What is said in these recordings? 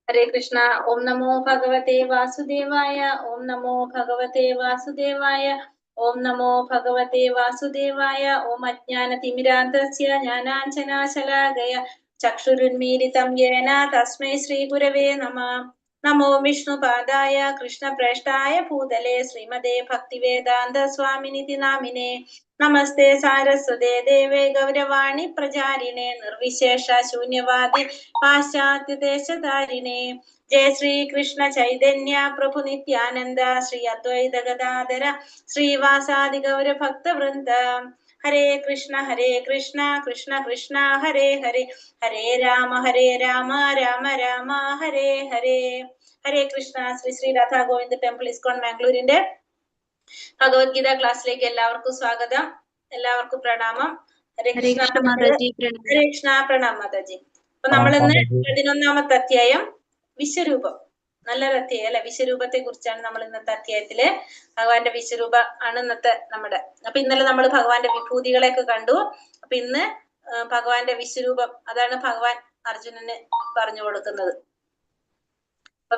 ഹരേ കൃഷ്ണ. ഓം നമോ ഭഗവതേ വാസുദേവായ. ഓം നമോ ഭഗവതേ വാസുദേവായ. ഓം നമോ ഭഗവതേ വാസുദേവായ. ഓം അജ്ഞാനതിമിരാന്തസ്യ ജ്ഞാനാഞ്ജനാശലാകയ ചക്ഷുരുന്മീലിതം യേന തസ്മൈ ശ്രീ ഗുരവേ നമഃ. നമോ വിഷ്ണുപാദായ കൃഷ്ണപ്രേഷ്ഠായ ഭൂതലേ ശ്രീമതേ ഭക്തിവേദാന്ത സ്വാമിനിതി നാമിനേ. നമസ്തേ സാരസ്വതേ ദേവേ ഗൗരവാണി പ്രചാരിണേ നിർവിശേഷ ശൂന്യവാദി പാശ്ചാത്യദേശധാരിണേ. ജയ ശ്രീ കൃഷ്ണ ചൈതന്യ പ്രഭു നിത്യാനന്ദ ശ്രീ അദ്വൈത ഗദാധര ശ്രീവാസാദി ഗൗര ഭക്തവൃന്ദ. ഹരേ കൃഷ്ണ കൃഷ്ണ കൃഷ്ണ ഹരേ ഹരേ, ഹരേ രാമ രാമ രാമ ഹരേ ഹരേ. ഹരേ കൃഷ്ണ. ശ്രീ ശ്രീ രാധാ ഗോവിന്ദ് ടെമ്പിൾ ഇസ്കോൺ ബാംഗ്ലൂരിന്റെ ഭഗവത്ഗീത ക്ലാസ്സിലേക്ക് എല്ലാവർക്കും സ്വാഗതം. എല്ലാവർക്കും പ്രണാമം. ഹരേ കൃഷ്ണ. ഹരേ കൃഷ്ണ. പ്രണാം മാതാജി. അപ്പൊ നമ്മളിന്ന് 11ാമത്തെ അധ്യായം വിശ്വരൂപം. നല്ലൊരു അധ്യായം അല്ലെ? വിശ്വരൂപത്തെ കുറിച്ചാണ് നമ്മൾ ഇന്നത്തെ അധ്യായത്തില്. ഭഗവാന്റെ വിശ്വരൂപ ആണ് ഇന്നത്തെ നമ്മുടെ. അപ്പൊ ഇന്നലെ നമ്മൾ ഭഗവാന്റെ വിഭൂതികളെയൊക്കെ കണ്ടു. അപ്പൊ ഇന്ന് ഭഗവാന്റെ വിശ്വരൂപം, അതാണ് ഭഗവാൻ അർജുനന് പറഞ്ഞു കൊടുക്കുന്നത്. അപ്പൊ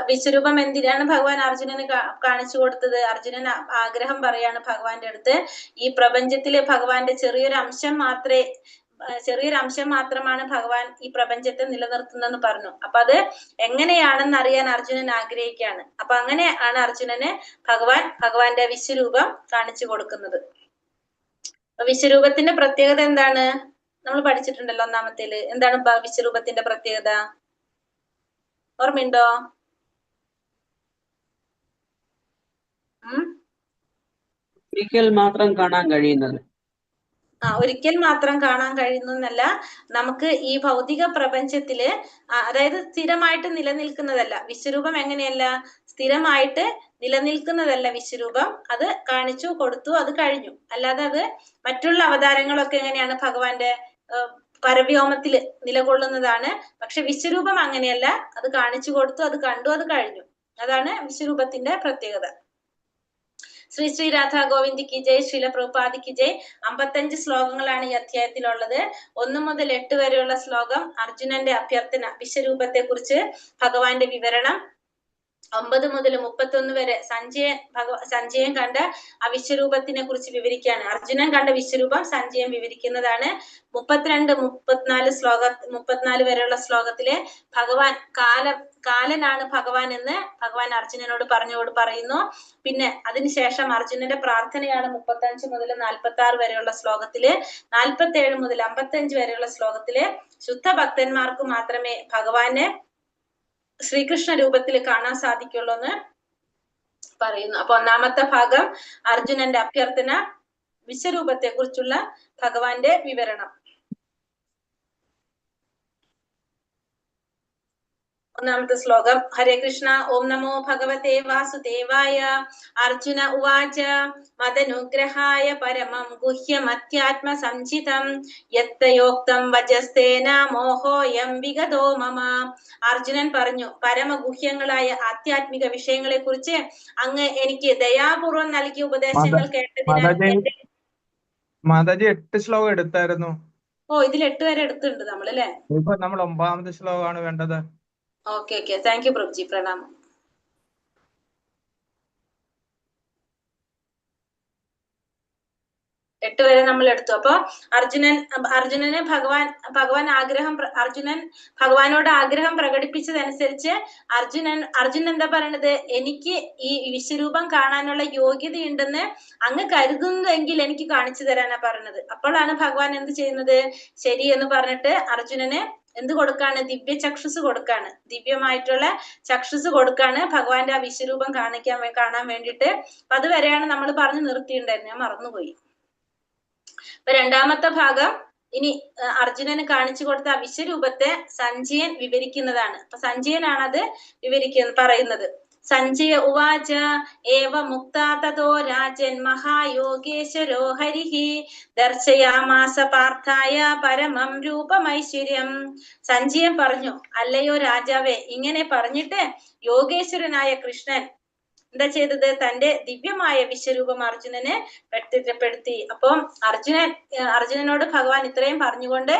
വിശ്വരൂപം എന്തിനാണ് ഭഗവാൻ അർജുനന് കാണിച്ചു കൊടുത്തത്? അർജുനൻ ആഗ്രഹം പറയാണ് ഭഗവാന്റെ അടുത്ത്, ഈ പ്രപഞ്ചത്തിലെ ഭഗവാന്റെ ചെറിയൊരു അംശം മാത്രമാണ് ഭഗവാൻ ഈ പ്രപഞ്ചത്തെ നിലനിർത്തുന്നെന്ന് പറഞ്ഞു. അപ്പൊ അത് എങ്ങനെയാണെന്ന് അറിയാൻ അർജുനൻ ആഗ്രഹിക്കുകയാണ്. അപ്പൊ അങ്ങനെ ആണ് അർജുനന് ഭഗവാന്റെ വിശ്വരൂപം കാണിച്ചു കൊടുക്കുന്നത്. വിശ്വരൂപത്തിന്റെ പ്രത്യേകത എന്താണ്? നമ്മൾ പഠിച്ചിട്ടുണ്ടല്ലോ ഒന്നാമത്തേല്. എന്താണ് വിശ്വരൂപത്തിന്റെ പ്രത്യേകത? ഓർമ്മയുണ്ടോ? ഒരിക്കൽ മാത്രം കാണാൻ കഴിയുന്നത്. ഒരിക്കൽ മാത്രം കാണാൻ കഴിയുന്നല്ല, നമുക്ക് ഈ ഭൗതിക പ്രപഞ്ചത്തില് അതായത് സ്ഥിരമായിട്ട് നിലനിൽക്കുന്നതല്ല. വിശ്വരൂപം എങ്ങനെയല്ല? സ്ഥിരമായിട്ട് നിലനിൽക്കുന്നതല്ല വിശ്വരൂപം. അത് കാണിച്ചു കൊടുത്തു, അത് കഴിഞ്ഞു. അല്ലാതെ അത് മറ്റുള്ള അവതാരങ്ങളൊക്കെ എങ്ങനെയാണ്? ഭഗവാന്റെ പരവ്യോമത്തില് നിലകൊള്ളുന്നതാണ്. പക്ഷെ വിശ്വരൂപം അങ്ങനെയല്ല. അത് കാണിച്ചു കൊടുത്തു, അത് കണ്ടു, അത് കഴിഞ്ഞു. അതാണ് വിശ്വരൂപത്തിന്റെ പ്രത്യേകത. ശ്രീ ശ്രീ രാധാ ഗോവിന്ദ് കി ജയ്, ശ്രീല പ്രഭുപാദി കി ജയ്. 55 ശ്ലോകങ്ങളാണ് ഈ അധ്യായത്തിലുള്ളത്. 1 മുതൽ 8 വരെയുള്ള ശ്ലോകം അർജുനന്റെ അഭ്യർത്ഥന, വിശ്വരൂപത്തെ കുറിച്ച് ഭഗവാന്റെ വിവരണം. 9 മുതൽ 31 വരെ സഞ്ജയൻ കണ്ട ആ വിശ്വരൂപത്തിനെ കുറിച്ച് വിവരിക്കുകയാണ്. അർജുനൻ കണ്ട വിശ്വരൂപം സഞ്ജയൻ വിവരിക്കുന്നതാണ്. 32, 34 വരെയുള്ള ശ്ലോകത്തിലെ ഭഗവാൻ കാലനാണ് ഭഗവാൻ എന്ന് ഭഗവാൻ അർജുനനോട് പറയുന്നു. പിന്നെ അതിനുശേഷം അർജുനന്റെ പ്രാർത്ഥനയാണ് 35 മുതൽ 46 വരെയുള്ള ശ്ലോകത്തില്. 47 മുതൽ 55 വരെയുള്ള ശ്ലോകത്തില് ശുദ്ധ ഭക്തന്മാർക്ക് മാത്രമേ ഭഗവാനെ ശ്രീകൃഷ്ണ രൂപത്തിൽ കാണാൻ സാധിക്കുള്ളൂ എന്ന് പറയുന്നു. അപ്പൊ ഒന്നാമത്തെ ഭാഗം അർജുനന്റെ അഭ്യർത്ഥന, വിശ്വരൂപത്തെ കുറിച്ചുള്ള ഭഗവാന്റെ വിവരണം. ഒന്നാമത്തെ ശ്ലോകം. ഹരേ കൃഷ്ണ. ഓം നമോ ഭഗവതേ വാസുദേവായ. അർജുന ഉവാച മദനുഗ്രഹായ പരമം ഗുഹ്യമധ്യാത്മ സംചിതം യത്തയോക്തം വജസ്തേന മോഹോയം വിഗതോ മമ. അർജുനൻ പറഞ്ഞു, പരമഗുഹ്യങ്ങളായ ആധ്യാത്മിക വിഷയങ്ങളെ കുറിച്ച് അങ്ങ് എനിക്ക് ദയാപൂർവം നൽകിയ ഉപദേശങ്ങൾ കേട്ടതിനാൽ മാതാജി 8 ശ്ലോകം എടുത്തായിരുന്നു. ഇതിൽ 8 വരെ എടുത്തിട്ടുണ്ട് നമ്മൾ അല്ലെ? ഇപ്പൊ നമ്മൾ 9ാമത്തെ ശ്ലോകമാണ് വേണ്ടത്. ഓക്കെ. Thank you പ്രഭുജി. പ്രണാമം. 8 വരെ നമ്മൾ എടുത്തു. അപ്പൊ അർജുനന് അർജുനൻ ഭഗവാനോട് ആഗ്രഹം പ്രകടിപ്പിച്ചതനുസരിച്ച് അർജുനൻ എന്താ പറയണത്? എനിക്ക് ഈ വിശ്വരൂപം കാണാനുള്ള യോഗ്യതയുണ്ടെന്ന് അങ്ങ് കരുതുന്നുവെങ്കിൽ എനിക്ക് കാണിച്ചു തരാനാ പറഞ്ഞത്. അപ്പോഴാണ് ഭഗവാൻ എന്ത് ചെയ്യുന്നത്? ശരി എന്ന് പറഞ്ഞിട്ട് അർജുനന് എന്ത് കൊടുക്കാണ്? ദിവ്യ ചക്ഷുസ് കൊടുക്കാണ്. ദിവ്യമായിട്ടുള്ള ചക്ഷുസ് കൊടുക്കാണ് ഭഗവാന്റെ ആ വിശ്വരൂപം കാണാൻ വേണ്ടിയിട്ട്. അപ്പൊ അതുവരെയാണ് നമ്മൾ പറഞ്ഞു നിർത്തിയിട്ടുണ്ടായിരുന്നു. ഞാൻ മറന്നുപോയി. അപ്പൊ രണ്ടാമത്തെ ഭാഗം ഇനി അർജുനന് കാണിച്ചു കൊടുത്ത ആ വിശ്വരൂപത്തെ സഞ്ജയൻ വിവരിക്കുന്നതാണ്. അപ്പൊ സഞ്ജയനാണ് അത് പറയുന്നത്. സഞ്ജയ ഉവാച ഏവ മുക്താ തതോ രാജൻ മഹായോഗേശ്വരോ ഹരിഹി ദർശയാമാസ പാർത്ഥായ പരമം രൂപമൈശ്വര്യം. സഞ്ജയൻ പറഞ്ഞു, അല്ലയോ രാജാവേ, ഇങ്ങനെ പറഞ്ഞിട്ട് യോഗേശ്വരനായ കൃഷ്ണൻ എന്താ ചെയ്തത്? തന്റെ ദിവ്യമായ വിശ്വരൂപം അർജുനന് പ്രത്യക്ഷപ്പെടുത്തി. അപ്പം അർജുനനോട് ഭഗവാൻ ഇത്രയും പറഞ്ഞുകൊണ്ട്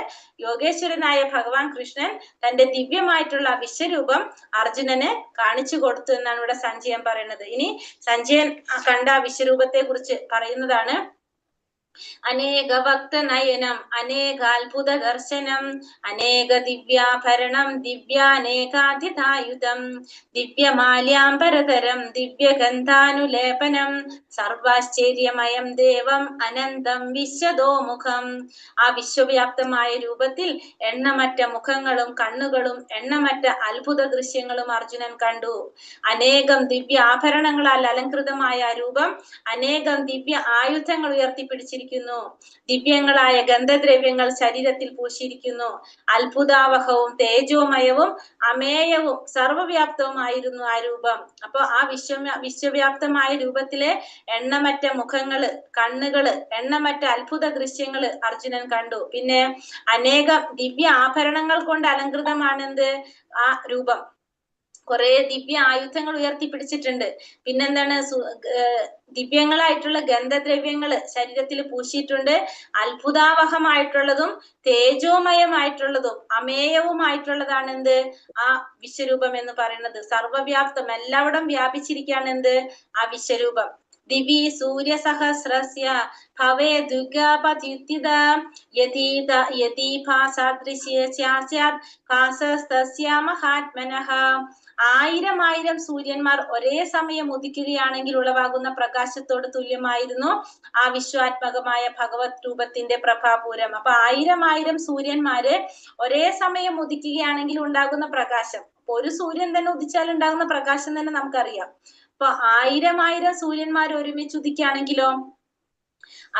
യോഗേശ്വരനായ ഭഗവാൻ കൃഷ്ണൻ തന്റെ ദിവ്യമായിട്ടുള്ള വിശ്വരൂപം അർജുനന് കാണിച്ചു കൊടുത്തു എന്നാണ് ഇവിടെ സഞ്ജയൻ പറയുന്നത്. ഇനി സഞ്ജയൻ കണ്ട വിശ്വരൂപത്തെ കുറിച്ച് പറയുന്നതാണ്. അനേക ഭക്ത നയനം അനേകാത്ഭുത ദർശനം അനേക ദിവ്യാഭരണം ദിവ്യാനേകാധിതായുധം ദിവ്യമാല്യാംബരതരം ദിവ്യഗന്ധാനുലേപനം സർവാശ്ചര്യമയം ദേവം അനന്തം വിശ്വതോമുഖം. ആ വിശ്വവ്യാപ്തമായ രൂപത്തിൽ എണ്ണമറ്റ മുഖങ്ങളും കണ്ണുകളും എണ്ണമറ്റ അത്ഭുത ദൃശ്യങ്ങളും അർജുനൻ കണ്ടു. അനേകം ദിവ്യ ആഭരണങ്ങളാൽ അലങ്കൃതമായ രൂപം അനേകം ദിവ്യ ആയുധങ്ങൾ ഉയർത്തിപ്പിടിച്ചിരിക്കുന്നു. ദിവ്യങ്ങളായ ഗന്ധദ്രവ്യങ്ങൾ ശരീരത്തിൽ പൂശിയിരിക്കുന്നു. അത്ഭുതാവഹവും തേജോമയവും അമേയവും സർവവ്യാപ്തവുമായിരുന്നു ആ രൂപം. അപ്പൊ ആ വിശ്വവ്യാപ്തമായ രൂപത്തിലെ എണ്ണമറ്റ മുഖങ്ങള്, കണ്ണുകള്, എണ്ണമറ്റ അത്ഭുത ദൃശ്യങ്ങള് അർജുനൻ കണ്ടു. പിന്നെ അനേകം ദിവ്യ ആഭരണങ്ങൾ കൊണ്ട് അലങ്കൃതമാണെന്ത് ആ രൂപം. കുറെ ദിവ്യ ആയുധങ്ങൾ ഉയർത്തിപ്പിടിച്ചിട്ടുണ്ട്. പിന്നെന്താണ്? ദിവ്യങ്ങളായിട്ടുള്ള ഗന്ധദ്രവ്യങ്ങള് ശരീരത്തിൽ പൂശിയിട്ടുണ്ട്. അത്ഭുതാവഹമായിട്ടുള്ളതും തേജോമയമായിട്ടുള്ളതും അമേയവുമായിട്ടുള്ളതാണ് എന്ത് ആ വിശ്വരൂപം എന്ന് പറയുന്നത്. സർവവ്യാപ്തം, എല്ലാവിടം വ്യാപിച്ചിരിക്കുകയാണ് എന്ത് ആ വിശ്വരൂപം. ദിവി സൂര്യ സഹസ്രസ്യ ഭവേ ദുർഗാപതിയുക്തിത യതി ഭാസാദൃശ്യസ്യാസ്യാത് ഭാസസ്തസ്യ മഹാത്മനഃ. 1000 സൂര്യന്മാർ ഒരേ സമയം ഉദിക്കുകയാണെങ്കിൽ ഉളവാകുന്ന പ്രകാശത്തോട് തുല്യമായിരുന്നു ആ വിശ്വാത്മകമായ ഭഗവത് രൂപത്തിന്റെ പ്രഭാപൂരം. അപ്പൊ 1000 സൂര്യന്മാര് ഒരേ സമയം ഉദിക്കുകയാണെങ്കിൽ ഉണ്ടാകുന്ന പ്രകാശം, അപ്പൊ ഒരു സൂര്യൻ തന്നെ ഉദിച്ചാൽ ഉണ്ടാകുന്ന പ്രകാശം തന്നെ നമുക്കറിയാം. അപ്പൊ 1000 സൂര്യന്മാർ ഒരുമിച്ച് ഉദിക്കുകയാണെങ്കിലോ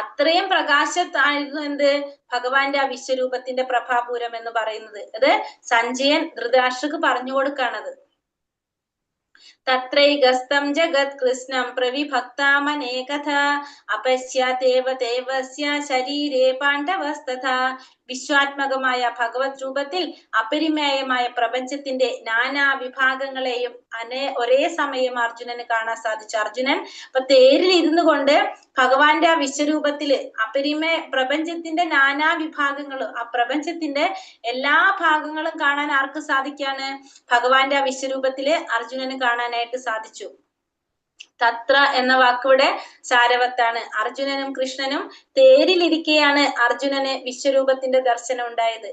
അത്രയും പ്രകാശത്തായിരുന്നു എന്ത് ഭഗവാന്റെ ആ വിശ്വരൂപത്തിന്റെ പ്രഭാപൂരം എന്ന് പറയുന്നത്. അത് സഞ്ജയൻ ധൃതരാഷ്ട്രക്ക് പറഞ്ഞു കൊടുക്കാണത്. തത്രൈകസ്തം ജഗത് കൃഷ്ണം പ്രവിഭക്താമനേകഥ അപശ്യാദേവ ദേവസ്യ ശരീരേ പാണ്ഡവസ്തഥാ. വിശ്വാത്മകമായ ഭഗവത് രൂപത്തിൽ അപരിമേയമായ പ്രപഞ്ചത്തിന്റെ നാനാ വിഭാഗങ്ങളെയും ഒരേ സമയം അർജുനന് കാണാൻ സാധിച്ചു. അർജുനൻ ഇപ്പൊ തേരിൽ ഇരുന്നു കൊണ്ട് ഭഗവാന്റെ ആ വിശ്വരൂപത്തില് പ്രപഞ്ചത്തിന്റെ നാനാ വിഭാഗങ്ങളും ആ പ്രപഞ്ചത്തിന്റെ എല്ലാ ഭാഗങ്ങളും കാണാൻ ആർക്ക് സാധിക്കാണ്? ഭഗവാന്റെ ആ വിശ്വരൂപത്തില് അർജുനന് കാണാനായിട്ട് സാധിച്ചു. തത്ര എന്ന വാക്കിവിടെ സാരവത്താണ്. അർജുനനും കൃഷ്ണനും തേരിലിരിക്കെയാണ് അർജുനന് വിശ്വരൂപത്തിന്റെ ദർശനം ഉണ്ടായത്.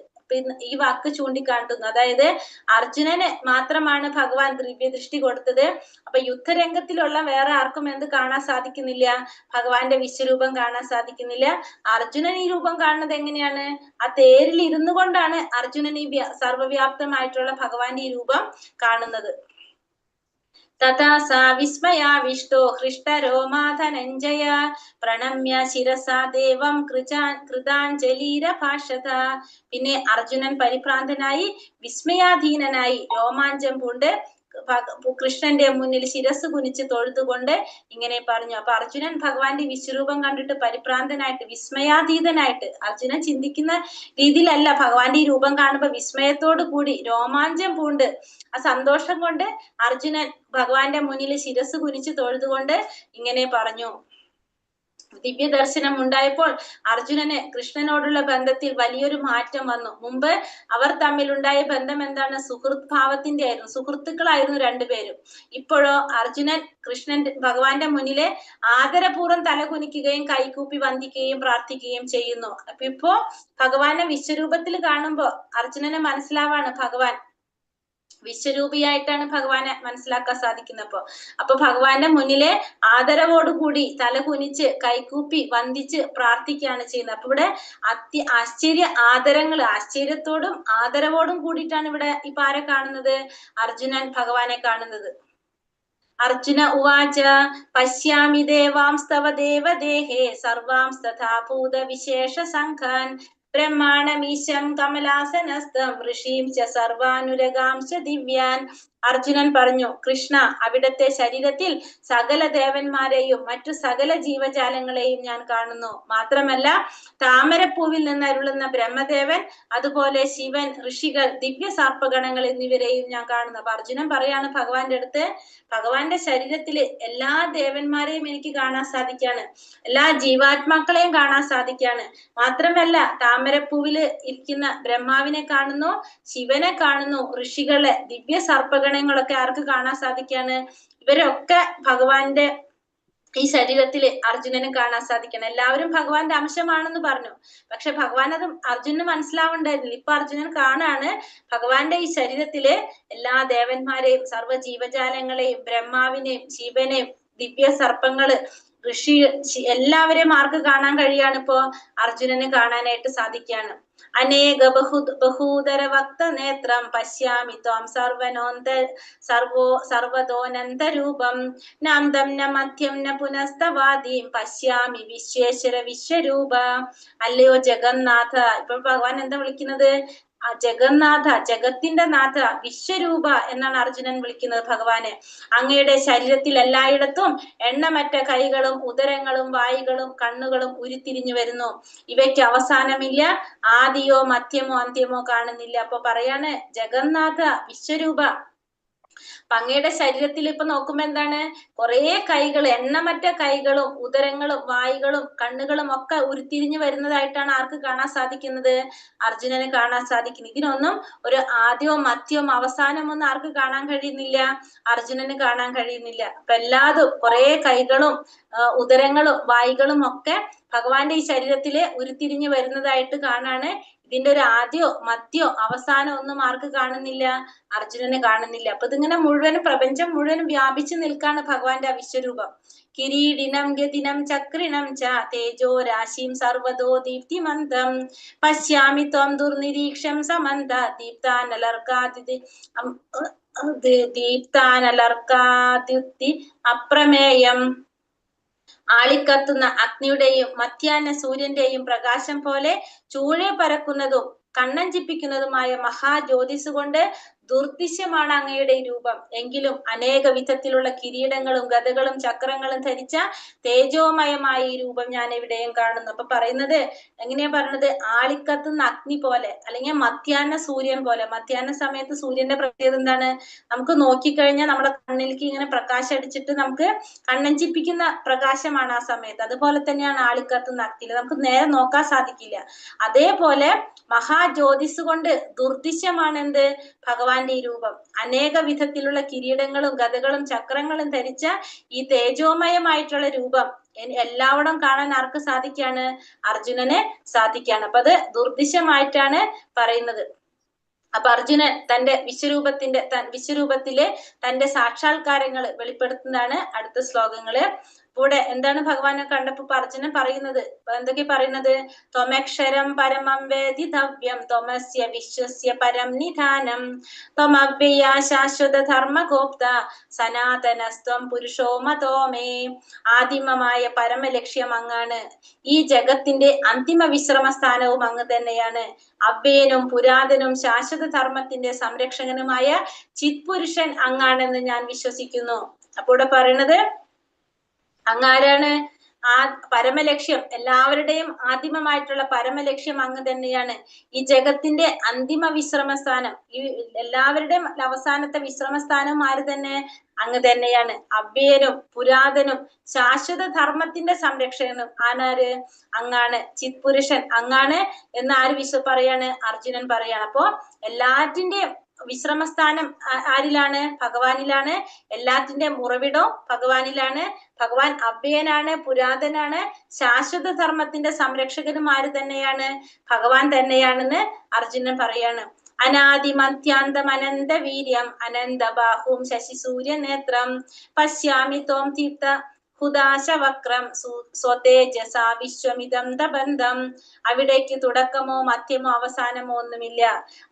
ഈ വാക്ക് ചൂണ്ടിക്കാട്ടുന്നു, അതായത് അർജുനന് മാത്രമാണ് ഭഗവാൻ ദിവ്യദൃഷ്ടി കൊടുത്തത്. അപ്പൊ യുദ്ധരംഗത്തിലുള്ള വേറെ ആർക്കും എന്ത് കാണാൻ സാധിക്കുന്നില്ല? ഭഗവാന്റെ വിശ്വരൂപം കാണാൻ സാധിക്കുന്നില്ല. അർജുനൻ ഈ രൂപം കാണുന്നത് എങ്ങനെയാണ്? ആ തേരിൽ ഇരുന്നു കൊണ്ടാണ് അർജുനൻ ഈ സർവവ്യാപ്തമായിട്ടുള്ള ഭഗവാന്റെ ഈ രൂപം കാണുന്നത്. തഥാ സാ വിസ്മയാവിഷ്ടോ ഹൃഷ്ടരോമാ ധനഞ്ജയ പ്രണമ്യ ശിരസാ ദേവം കൃതാഞ്ജലിരഭാഷത. പിന്നെ അർജുനൻ പരിഭ്രാന്തനായി വിസ്മയാധീനനായി രോമാഞ്ചം പൂണ്ട് കൃഷ്ണന്റെ മുന്നിൽ ശിരസ് കുനിച്ച് തൊഴുതുകൊണ്ട് ഇങ്ങനെ പറഞ്ഞു. അപ്പൊ അർജുനൻ ഭഗവാന്റെ വിശ്വരൂപം കണ്ടിട്ട് പരിഭ്രാന്തനായിട്ട് വിസ്മയാതീതനായിട്ട്, അർജുനൻ ചിന്തിക്കുന്ന രീതിയിലല്ല ഭഗവാന്റെ ഈ രൂപം കാണുമ്പോ വിസ്മയത്തോടു കൂടി രോമാഞ്ചം പൂണ്ട് ആ സന്തോഷം കൊണ്ട് അർജുനൻ ഭഗവാന്റെ മുന്നിൽ ശിരസ് കുനിച്ച് തൊഴുതുകൊണ്ട് ഇങ്ങനെ പറഞ്ഞു. ദിവ്യ ദർശനം ഉണ്ടായപ്പോൾ അർജുനന് കൃഷ്ണനോടുള്ള ബന്ധത്തിൽ വലിയൊരു മാറ്റം വന്നു. മുമ്പ് അവർ തമ്മിലുണ്ടായ ബന്ധം എന്താണ്? സുഹൃത് ഭാവത്തിന്റെ ആയിരുന്നു, സുഹൃത്തുക്കളായിരുന്നു രണ്ടുപേരും. ഇപ്പോഴോ അർജുനൻ ഭഗവാന്റെ മുന്നിലെ ആദരപൂർവ്വം തല കുനിക്കുകയും കൈകൂപ്പി വന്ദിക്കുകയും പ്രാർത്ഥിക്കുകയും ചെയ്യുന്നു. അപ്പൊ ഇപ്പോ ഭഗവാനെ വിശ്വരൂപത്തിൽ കാണുമ്പോ അർജുനന് മനസ്സിലാവാണ് ഭഗവാൻ വിശ്വരൂപിയായിട്ടാണ് ഭഗവാനെ മനസ്സിലാക്കാൻ സാധിക്കുന്നത്. അപ്പൊ ഭഗവാന്റെ മുന്നിലെ ആദരവോടുകൂടി തല കുനിച്ച് കൈകൂപ്പി വന്ദിച്ച് പ്രാർത്ഥിക്കുകയാണ് ചെയ്യുന്നത്. അപ്പൊ ഇവിടെ ആശ്ചര്യത്തോടും ആദരവോടും കൂടിയിട്ടാണ് ഇവിടെ ഇപ്പൊ ആരെ കാണുന്നത്? അർജുനൻ ഭഗവാനെ കാണുന്നത്. അർജുന ഉവാച പശ്യാമി ദേവാംസ്തവ ദേവദേഹേ സർവാംസ്തഥാ ഭൂത വിശേഷ സംഘാൻ ബ്രഹ്മാണമീശം കമലാസനസ്ഥം ഋഷീം ച സർവാനുരഗാംശ ദിവ്യാൻ അർജുനൻ പറഞ്ഞു, കൃഷ്ണ, അവിടത്തെ ശരീരത്തിൽ സകല ദേവന്മാരെയും മറ്റു സകല ജീവജാലങ്ങളെയും ഞാൻ കാണുന്നു. മാത്രമല്ല താമരപ്പൂവിൽ നിന്ന് അരുളുന്ന ബ്രഹ്മദേവൻ, അതുപോലെ ശിവൻ, ഋഷികൾ, ദിവ്യ സർപ്പഗണങ്ങൾ എന്നിവരെയും ഞാൻ കാണുന്നു. അപ്പൊ അർജുനൻ പറയാണ് ഭഗവാന്റെ അടുത്ത്, ഭഗവാന്റെ ശരീരത്തില് എല്ലാ ദേവന്മാരെയും എനിക്ക് കാണാൻ സാധിക്കാണ്, എല്ലാ ജീവാത്മാക്കളെയും കാണാൻ സാധിക്കാണ്. മാത്രമല്ല താമരപ്പൂവില് ഇരിക്കുന്ന ബ്രഹ്മാവിനെ കാണുന്നു, ശിവനെ കാണുന്നു, ഋഷികളെ, ദിവ്യ സർപ്പഗണങ്ങളൊക്കെ ആർക്ക് കാണാൻ സാധിക്കാണ്? ഇവരൊക്കെ ഭഗവാന്റെ ഈ ശരീരത്തില് അർജുനന് കാണാൻ സാധിക്കണം. എല്ലാവരും ഭഗവാന്റെ അംശമാണെന്ന് പറഞ്ഞു. പക്ഷെ ഭഗവാൻ അത് അർജുനന് മനസ്സിലാവണ്ടായിരുന്നില്ല. ഇപ്പൊ അർജുനൻ കാണാണ് ഭഗവാന്റെ ഈ ശരീരത്തില് എല്ലാ ദേവന്മാരെയും സർവ്വ ജീവജാലങ്ങളെയും ബ്രഹ്മാവിനെയും ശിവനെയും ദിവ്യ സർപ്പങ്ങള് ഋഷി എല്ലാവരെയും ആർക്ക് കാണാൻ കഴിയാണ്? ഇപ്പോ അർജുനന് കാണാനായിട്ട് സാധിക്കാണ്. അനേക ബഹൂദര വക്ത നേത്രം പശ്യാമി ത്വാം സർവതോനന്ത രൂപം നാന്തം ന മധ്യം ന പുനസ്തവാദീം പശ്യാമി വിശ്വേശ്വര വിശ്വരൂപ. അല്ലയോ ജഗന്നാഥ, ഇപ്പോൾ ഭഗവാൻ എന്താ വിളിക്കുന്നത്? ജഗന്നാഥ, ജഗത്തിന്റെ നാഥ, വിശ്വരൂപ എന്നാണ് അർജുനൻ വിളിക്കുന്നത് ഭഗവാനെ. അങ്ങയുടെ ശരീരത്തിൽ എല്ലായിടത്തും എണ്ണമറ്റ കൈകളും ഉദരങ്ങളും വായുകളും കണ്ണുകളും ഉരുത്തിരിഞ്ഞു വരുന്നു. ഇവയ്ക്ക് അവസാനമില്ല, ആദിയോ മധ്യമോ അന്ത്യമോ കാണുന്നില്ല. അപ്പൊ പറയാണ് ജഗന്നാഥ, വിശ്വരൂപ. അപ്പൊ അങ്ങയുടെ ശരീരത്തിൽ ഇപ്പൊ നോക്കുമ്പോ എന്താണ്? കുറെ കൈകൾ, എണ്ണമറ്റ കൈകളും ഉദരങ്ങളും വായുകളും കണ്ണുകളും ഒക്കെ ഉരുത്തിരിഞ്ഞു വരുന്നതായിട്ടാണ് ആർക്ക് കാണാൻ സാധിക്കുന്നത്? അർജുനന് കാണാൻ സാധിക്കുന്നത്. ഇതിനൊന്നും ഒരു ആദ്യവും മധ്യവും അവസാനമൊന്നും ആർക്ക് കാണാൻ കഴിയുന്നില്ല? അർജുനന് കാണാൻ കഴിയുന്നില്ല. അപ്പൊ എല്ലാതും കുറെ കൈകളും ഉദരങ്ങളും വായുകളും ഒക്കെ ഭഗവാന്റെ ഈ ശരീരത്തില് ഉരുത്തിരിഞ്ഞു വരുന്നതായിട്ട് കാണാണ്. ഇതിന്റെ ഒരു ആദ്യോ മധ്യോ അവസാനം ഒന്നും ആർക്ക് കാണുന്നില്ല? അർജുനന് കാണുന്നില്ല. അപ്പൊ ഇതിങ്ങനെ മുഴുവനും പ്രപഞ്ചം മുഴുവനും വ്യാപിച്ചു നിൽക്കാണ് ഭഗവാന്റെ വിശ്വരൂപം. കിരീടിനം ഗതിനം ചക്രിണം ച തേജോ രാശിം സർവതോ ദീപ്തിമന്തം പശ്യാമി ത്വം ദുർനിരീക്ഷം സമന്ത ദീപ്താനലർക്കാദ്യുക്തി അപ്രമേയം. ആളിക്കത്തുന്ന അഗ്നിയുടെയും മധ്യാഹ്ന സൂര്യന്റെയും പ്രകാശം പോലെ ചൂഴെ പരക്കുന്നതും കണ്ണഞ്ചിപ്പിക്കുന്നതുമായ മഹാജ്യോതിസ് കൊണ്ട് ദുർദിശ്യമാണ് അങ്ങയുടെ രൂപം. എങ്കിലും അനേക വിധത്തിലുള്ള കിരീടങ്ങളും ഗദകളും ചക്രങ്ങളും ധരിച്ച തേജോമയമായ ഈ രൂപം ഞാൻ എവിടെയും കാണുന്നു. അപ്പൊ പറയുന്നത് എങ്ങനെയാ പറഞ്ഞത്? ആളിക്കത്തുന്ന അഗ്നി പോലെ, അല്ലെങ്കിൽ മധ്യാഹ്ന സൂര്യൻ പോലെ. മധ്യാഹ്ന സമയത്ത് സൂര്യന്റെ പ്രത്യേകത എന്താണ്? നമുക്ക് നോക്കിക്കഴിഞ്ഞാൽ നമ്മുടെ കണ്ണിലേക്ക് ഇങ്ങനെ പ്രകാശം അടിച്ചിട്ട് നമുക്ക് കണ്ണഞ്ചിപ്പിക്കുന്ന പ്രകാശമാണ് ആ സമയത്ത്. അതുപോലെ തന്നെയാണ് ആളിക്കത്തുന്ന അഗ്നി. നമുക്ക് നേരെ നോക്കാൻ സാധിക്കില്ല. അതേപോലെ മഹാജ്യോതിസ് കൊണ്ട് ദുർദിശ്യമാണ് എന്ത്? ഭഗവാന്റെ ഈ രൂപം. അനേക വിധത്തിലുള്ള കിരീടങ്ങളും ഗദകളും ചക്രങ്ങളും ധരിച്ച ഈ തേജോമയമായിട്ടുള്ള രൂപം എല്ലാവരും കാണാൻ ആർക്ക് സാധിക്കാണ്? അർജുനന് സാധിക്കാണ്. അപ്പൊ അത് ദുർദിശ്യമായിട്ടാണ് പറയുന്നത്. അപ്പൊ അർജുനൻ തന്റെ വിശ്വരൂപത്തിലെ തന്റെ സാക്ഷാത്കാരങ്ങൾ വെളിപ്പെടുത്തുന്നതാണ് അടുത്ത ശ്ലോകങ്ങള്. കൂടെ എന്താണ് ഭഗവാനെ കണ്ടപ്പോ അർജുനൻ പറയുന്നത്? എന്തൊക്കെ പറയുന്നത്? ത്വമക്ഷരം പരമം വേദിതവ്യം ത്വമസ്യ വിശ്വസ്യ പരം നിധാനം ത്വമവ്യയ ശാശ്വത ധർമ്മഗോപ്ത സനാതനസ്ത്വം പുരുഷോ മതോ മേ. ആദിമമായ പരമലക്ഷ്യം അങ്ങാണ്. ഈ ജഗത്തിന്റെ അന്തിമ വിശ്രമ സ്ഥാനവും അങ്ങ് തന്നെയാണ്. അവ്യയനും പുരാതനും ശാശ്വത ധർമ്മത്തിന്റെ സംരക്ഷകനുമായ ചിത്പുരുഷൻ അങ്ങാണെന്ന് ഞാൻ വിശ്വസിക്കുന്നു. അപ്പോൾ ഇവിടെ പറയുന്നത് അങ്ങാരാണ്? ആ പരമലക്ഷ്യം, എല്ലാവരുടെയും ആദിമമായിട്ടുള്ള പരമലക്ഷ്യം അങ്ങ് തന്നെയാണ്. ഈ ജഗത്തിന്റെ അന്തിമ വിശ്രമസ്ഥാനം, ഈ എല്ലാവരുടെയും അവസാനത്തെ വിശ്രമസ്ഥാനം ആര് തന്നെ? അങ്ങ് തന്നെയാണ്. അവ്യയനും പുരാതനും ശാശ്വത ധർമ്മത്തിന്റെ സംരക്ഷകനും ആനാര്? അങ്ങാണ്. ചിത്പുരുഷൻ അങ്ങാണ് എന്ന് ആര് പറയാണ്? അർജുനൻ പറയാണ്. അപ്പോ എല്ലാറ്റിന്റെയും വിശ്രമസ്ഥാനം ആരിലാണ്? ഭഗവാനിലാണ്. എല്ലാത്തിന്റെ ഉറവിടവും ഭഗവാനിലാണ്. ഭഗവാൻ അവ്യയനാണ്, പുരാതനാണ്, ശാശ്വത ധർമ്മത്തിന്റെ സംരക്ഷകനും ആര് തന്നെയാണ്? ഭഗവാൻ തന്നെയാണെന്ന് അർജുനൻ പറയാണ്. അനാദിമധ്യാന്തം അനന്ത വീര്യം അനന്ത ബാഹും ശശി സൂര്യ നേത്രം പശ്യാമി ത്വം തീർത്ഥ ഹുദാശവക്രം സ്വതേജസാ വിശ്വമിതം ദബന്ധം. അവിടേക്ക് തുടക്കമോ മധ്യമോ അവസാനമോ ഒന്നുമില്ല.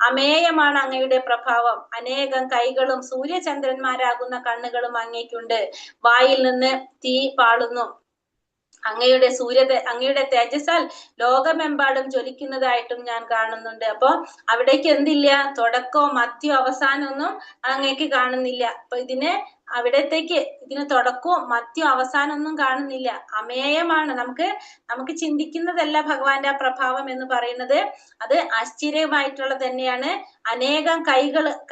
അമേയമാണ് അങ്ങയുടെ പ്രഭാവം. അനേകം കൈകളും സൂര്യചന്ദ്രന്മാരാകുന്ന കണ്ണുകളും അങ്ങേക്കുണ്ട്. വായിൽ നിന്ന് തീ പാളുന്നു. അങ്ങയുടെ തേജസ്സാൽ ലോകമെമ്പാടും ജ്വലിക്കുന്നതായിട്ടും ഞാൻ കാണുന്നുണ്ട്. അപ്പൊ അവിടേക്ക് എന്തില്ല, തുടക്കവും മധ്യവും അവസാനമൊന്നും അങ്ങേക്ക് കാണുന്നില്ല. അപ്പൊ ഇതിന് തുടക്കവും മധ്യവും അവസാനമൊന്നും കാണുന്നില്ല. അമേയമാണ്. നമുക്ക് ചിന്തിക്കുന്നതല്ല ഭഗവാന്റെ ആ പ്രഭാവം എന്ന് പറയുന്നത്. അത് ആശ്ചര്യമായിട്ടുള്ള തന്നെയാണ്. അനേകം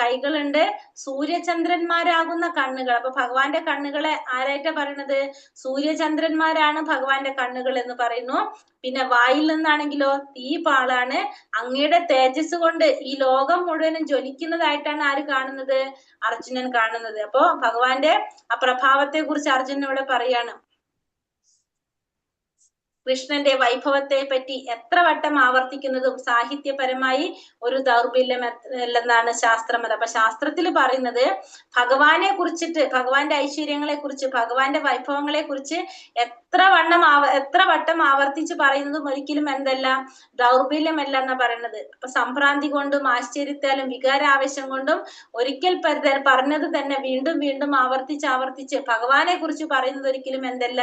കൈകളുണ്ട്, സൂര്യചന്ദ്രന്മാരാകുന്ന കണ്ണുകൾ. അപ്പൊ ഭഗവാന്റെ കണ്ണുകളെ ആരായിട്ടാ പറയുന്നത്? സൂര്യചന്ദ്രന്മാരാണ് ഭഗവാന്റെ കണ്ണുകൾ എന്ന് പറയുന്നു. പിന്നെ വായിൽ നിന്നാണെങ്കിലോ തീപാളാണ്. അങ്ങയുടെ തേജസ് കൊണ്ട് ഈ ലോകം മുഴുവനും ജ്വലിക്കുന്നതായിട്ടാണ് ആര് കാണുന്നത്? അർജുനൻ കാണുന്നത്. അപ്പൊ ഭഗവാന്റെ ആ പ്രഭാവത്തെ കുറിച്ച് അർജുനൻ ഇവിടെ പറയാണ്. കൃഷ്ണന്റെ വൈഭവത്തെ പറ്റി എത്ര വട്ടം ആവർത്തിക്കുന്നതും സാഹിത്യപരമായി ഒരു ദൗർബല്യമല്ലെന്നാണ് ശാസ്ത്രമത. അപ്പൊ ശാസ്ത്രത്തിൽ പറയുന്നത് ഭഗവാനെ കുറിച്ചിട്ട്, ഭഗവാന്റെ ഐശ്വര്യങ്ങളെ കുറിച്ച്, ഭഗവാന്റെ വൈഭവങ്ങളെ കുറിച്ച് എത്ര വട്ടം ആവർത്തിച്ച് പറയുന്നതും ഒരിക്കലും എന്തല്ല, ദൗർബല്യമല്ല എന്നാ പറയുന്നത്. അപ്പൊ സംഭ്രാന്തി കൊണ്ടും ആശ്ചര്യത്താലും വികാരാവേശം കൊണ്ടും ഒരിക്കൽ പറഞ്ഞത് തന്നെ വീണ്ടും വീണ്ടും ആവർത്തിച്ച് ഭഗവാനെ കുറിച്ച് പറയുന്നത് ഒരിക്കലും എന്തല്ല,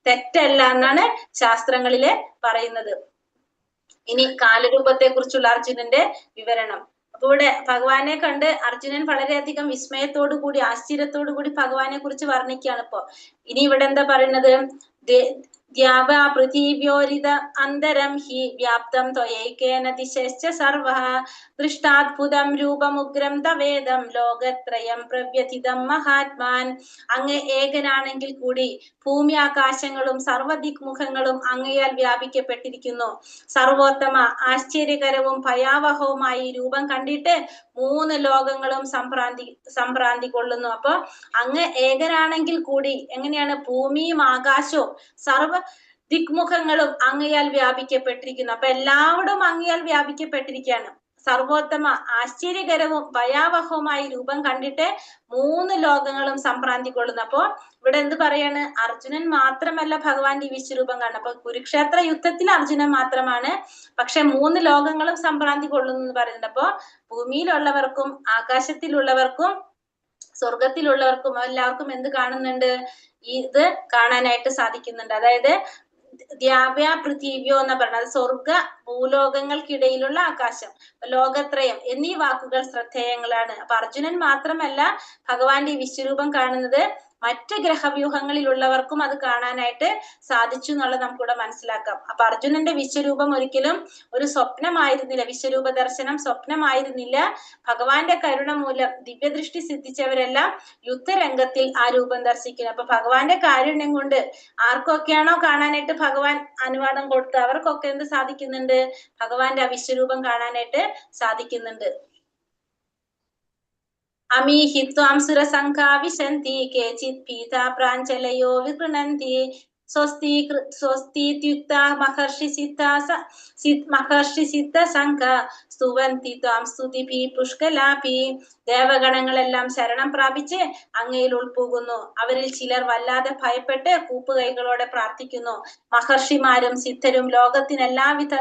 തെറ്റല്ല എന്നാണ് ശാസ്ത്രങ്ങളില് പറയുന്നത്. ഇനി കാലരൂപത്തെ കുറിച്ചുള്ള അർജുനന്റെ വിവരണം. അപ്പൊ ഇവിടെ ഭഗവാനെ കണ്ട് അർജുനൻ വളരെയധികം വിസ്മയത്തോടു കൂടി, ആശ്ചര്യത്തോടു കൂടി ഭഗവാനെ കുറിച്ച് വർണ്ണിക്കുകയാണ്. ഇനി ഇവിടെ എന്താ പറയുന്നത്? ദ്യാവാ പൃഥിവ്യോരിത അന്തരം ഹി വ്യാപ്തം ത്വയൈകേന ദിശശ്ച സർവഃ ദൃഷ്ടാദ്ഭുതം രൂപമുഗ്രം തവേദം ലോകത്രയം പ്രവ്യഥിതം മഹാത്മാൻ. അങ്ങ് ഏകനാണെങ്കിൽ കൂടി ഭൂമി ആകാശങ്ങളും സർവദിക്മുഖങ്ങളും അങ്ങയാൽ വ്യാപിക്കപ്പെട്ടിരിക്കുന്നു. സർവോത്തമ, ആശ്ചര്യകരവും ഭയാവഹവുമായി രൂപം കണ്ടിട്ട് 3 ലോകങ്ങളും സംഭ്രാന്തി കൊള്ളുന്നു. അപ്പൊ അങ്ങ് ഏകനാണെങ്കിൽ കൂടി എങ്ങനെയാണ്? ഭൂമിയും ആകാശവും സർവ ദിക്മുഖങ്ങളും അങ്ങയാൽ വ്യാപിക്കപ്പെട്ടിരിക്കുന്നു. അപ്പൊ എല്ലാവരും അങ്ങയാൽ വ്യാപിക്കപ്പെട്ടിരിക്കുകയാണ്. സർവോത്തമ, ആശ്ചര്യകരവും ഭയാവഹവുമായി രൂപം കണ്ടിട്ട് 3 ലോകങ്ങളും സംഭ്രാന്തി കൊള്ളുന്നു. അപ്പൊ ഇവിടെ എന്ത് പറയാണ്? അർജുനൻ മാത്രമല്ല ഭഗവാന്റെ ഈ വിശ്വരൂപം കാണുന്നത്. അപ്പൊ കുരുക്ഷേത്ര യുദ്ധത്തിൽ അർജുനൻ മാത്രമാണ്, പക്ഷെ 3 ലോകങ്ങളും സംഭ്രാന്തി കൊള്ളുന്നു എന്ന് പറയുന്നുണ്ട്. അപ്പൊ ഭൂമിയിലുള്ളവർക്കും ആകാശത്തിലുള്ളവർക്കും സ്വർഗത്തിലുള്ളവർക്കും എല്ലാവർക്കും എന്ത് കാണുന്നുണ്ട്? ഇത് കാണാനായിട്ട് സാധിക്കുന്നുണ്ട്. അതായത് ദ്യാവ്യ പൃഥിവ്യോ എന്ന് പറയുന്നത് സ്വർഗ ഭൂലോകങ്ങൾക്കിടയിലുള്ള ആകാശം, ലോകത്രയം എന്നീ വാക്കുകൾ ശ്രദ്ധേയങ്ങളാണ്. അപ്പൊ അർജുനൻ മാത്രമല്ല ഭഗവാന്റെ ഈ വിശ്വരൂപം കാണുന്നത്, മറ്റ് ഗ്രഹവ്യൂഹങ്ങളിലുള്ളവർക്കും അത് കാണാനായിട്ട് സാധിച്ചു എന്നുള്ളത് നമുക്കിവിടെ മനസ്സിലാക്കാം. അപ്പൊ അർജുനന്റെ വിശ്വരൂപം ഒരിക്കലും ഒരു സ്വപ്നമായിരുന്നില്ല, വിശ്വരൂപ ദർശനം സ്വപ്നമായിരുന്നില്ല. ഭഗവാന്റെ കരുണ മൂലം ദിവ്യദൃഷ്ടി സിദ്ധിച്ചവരെല്ലാം യുദ്ധരംഗത്തിൽ ആ രൂപം ദർശിക്കുന്നു. അപ്പൊ ഭഗവാന്റെ കാരുണ്യം കൊണ്ട് ആർക്കൊക്കെയാണോ കാണാനായിട്ട് ഭഗവാൻ അനുവാദം കൊടുത്ത് അവർക്കൊക്കെ എന്ത് സാധിക്കുന്നുണ്ട്? ഭഗവാന്റെ ആ വിശ്വരൂപം കാണാനായിട്ട് സാധിക്കുന്നുണ്ട്. അമീഹിത്വാം സുരസംഘാ വിശന്തി കേചിത് പീതാ പ്രാഞ്ചലയോ വിഗൃണന്തി സ്വസ്തിത്യുക്താ മഹർഷി സിദ്ധ സംഘ സ്തുവന്തി ത്വാം സ്തുതിഭി പുഷ്കലാഭി. ദേവഗണങ്ങളെല്ലാം ശരണം പ്രാപിച്ച് അങ്ങയിൽ ഉൾപോകുന്നു. അവരിൽ ചിലർ വല്ലാതെ ഭയപ്പെട്ട് കൂപ്പുകൈകളോടെ പ്രാർത്ഥിക്കുന്നു. മഹർഷിമാരും സിദ്ധരും ലോകത്തിനെല്ലാവിധ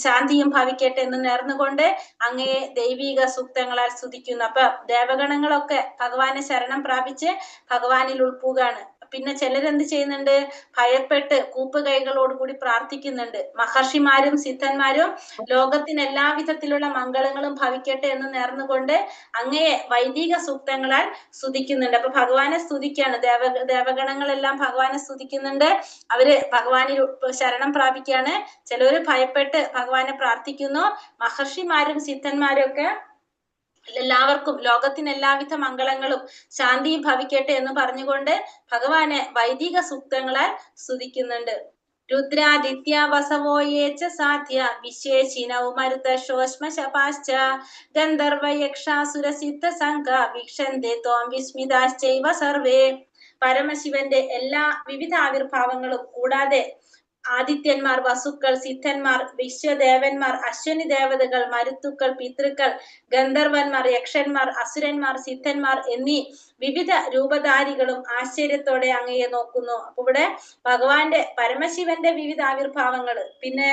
ശാന്തിയും ഭവിക്കട്ടെ എന്ന് നേർന്നുകൊണ്ട് അങ്ങയെ ദൈവിക സൂക്തങ്ങളാൽ സ്തുതിക്കുന്നു. അപ്പൊ ദേവഗണങ്ങളൊക്കെ ഭഗവാനെ ശരണം പ്രാപിച്ച് ഭഗവാനിൽ ഉൾപ്പുകയാണ്. പിന്നെ ചിലരെന്ത് ചെയ്യുന്നുണ്ട്? ഭയപ്പെട്ട് കൂപ്പുകൈകളോടുകൂടി പ്രാർത്ഥിക്കുന്നുണ്ട്. മഹർഷിമാരും സിദ്ധന്മാരും ലോകത്തിന് എല്ലാവിധത്തിലുള്ള മംഗളങ്ങളും ഭവിക്കട്ടെ എന്ന് നേർന്നുകൊണ്ട് അങ്ങയെ വൈദിക സൂക്തങ്ങളാൽ സ്തുതിക്കുന്നുണ്ട്. അപ്പൊ ഭഗവാനെ സ്തുതിക്കാണ്. ദേവഗണങ്ങളെല്ലാം ഭഗവാനെ സ്തുതിക്കുന്നുണ്ട്. അവര് ഭഗവാനിൽ ശരണം പ്രാപിക്കുകയാണ്. ചിലവര് ഭയപ്പെട്ട് ഭഗവാനെ പ്രാർത്ഥിക്കുന്നു. മഹർഷിമാരും സിദ്ധന്മാരും ഒക്കെ എല്ലാവർക്കും ലോകത്തിന് എല്ലാവിധ മംഗളങ്ങളും ശാന്തിയും ഭവിക്കട്ടെ എന്ന് പറഞ്ഞുകൊണ്ട് ഭഗവാനെ വൈദിക സൂക്തങ്ങളാൽ സ്തുതിക്കുന്നുണ്ട്. രുദ്രാദിത്യ വസവോയേച്ച സാധ്യ വിശേഷിനൗ മരുത ശോഷ്മ ശപാശ്ച ഗന്ധർവ യക്ഷാസുര സിദ്ധ സംഘ വീക്ഷന്തേ ത്വം വിസ്മിതാശ്ചൈവ സർവേ. പരമശിവന്റെ എല്ലാ വിവിധ ആവിർഭാവങ്ങളും കൂടാതെ ആദിത്യന്മാർ, വസുക്കൾ, സിദ്ധന്മാർ, വിശ്വദേവന്മാർ, അശ്വനി ദേവതകൾ, മരുത്തുക്കൾ, പിതൃക്കൾ, ഗന്ധർവന്മാർ, യക്ഷന്മാർ, അസുരന്മാർ, സിദ്ധന്മാർ എന്നീ വിവിധ രൂപധാരികളും ആശ്ചര്യത്തോടെ അങ്ങയെ നോക്കുന്നു. അപ്പൊ ഇവിടെ ഭഗവാന്റെ പരമശിവന്റെ വിവിധ ആവിർഭാവങ്ങള്, പിന്നെ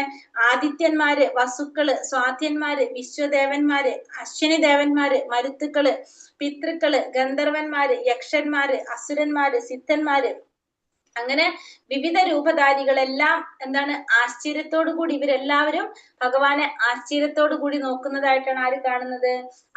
ആദിത്യന്മാര്, വസുക്കള്, സ്വാധ്യന്മാര്, വിശ്വദേവന്മാര്, അശ്വനി ദേവന്മാര്, മരുത്തുക്കള്, പിതൃക്കള്, ഗന്ധർവന്മാര്, യക്ഷന്മാര്, അസുരന്മാര്, സിദ്ധന്മാര് അങ്ങനെ വിവിധ രൂപധാരികളെല്ലാം എന്താണ് ആശ്ചര്യത്തോടു കൂടി ഇവരെല്ലാവരും ഭഗവാനെ ആശ്ചര്യത്തോടു കൂടി നോക്കുന്നതായിട്ടാണ് ആര് കാണുന്നത്?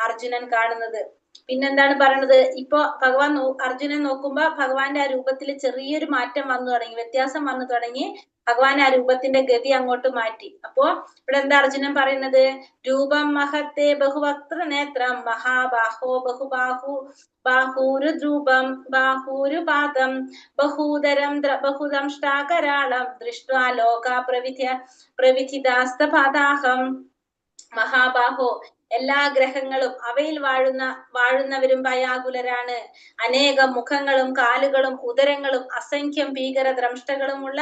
അർജുനൻ കാണുന്നത്. പിന്നെന്താണ് പറയണത്? ഇപ്പൊ ഭഗവാൻ അർജുനൻ നോക്കുമ്പോ ഭഗവാന്റെ ആ രൂപത്തിൽ ചെറിയൊരു മാറ്റം വന്നു തുടങ്ങി, വ്യത്യാസം വന്നു തുടങ്ങി. ഭഗവാൻ ആ രൂപത്തിന്റെ ഗതി അങ്ങോട്ട് മാറ്റി. അപ്പോ ഇവിടെ എന്താ അർജുനൻ പറയുന്നത്? രൂപം മഹത്തെ ബഹുവക്ത്ര നേത്രം മഹാബാഹോ ബാഹൂരുദ്രൂപം ബാഹൂരുപാദം ബഹൂദരം ബഹുദംഷ്ടാകരാളം ദൃഷ്ട്വാ ലോകാ പ്രവിധിതാസ്തപാദാഹം. മഹാബാഹോ, എല്ലാ ഗ്രഹങ്ങളും അവയിൽ വാഴുന്നവരും ഭയാകുലരാണ്. അനേകം മുഖങ്ങളും കാലുകളും ഉദരങ്ങളും അസംഖ്യം ഭീകര ദ്രംഷ്ടകളുമുള്ള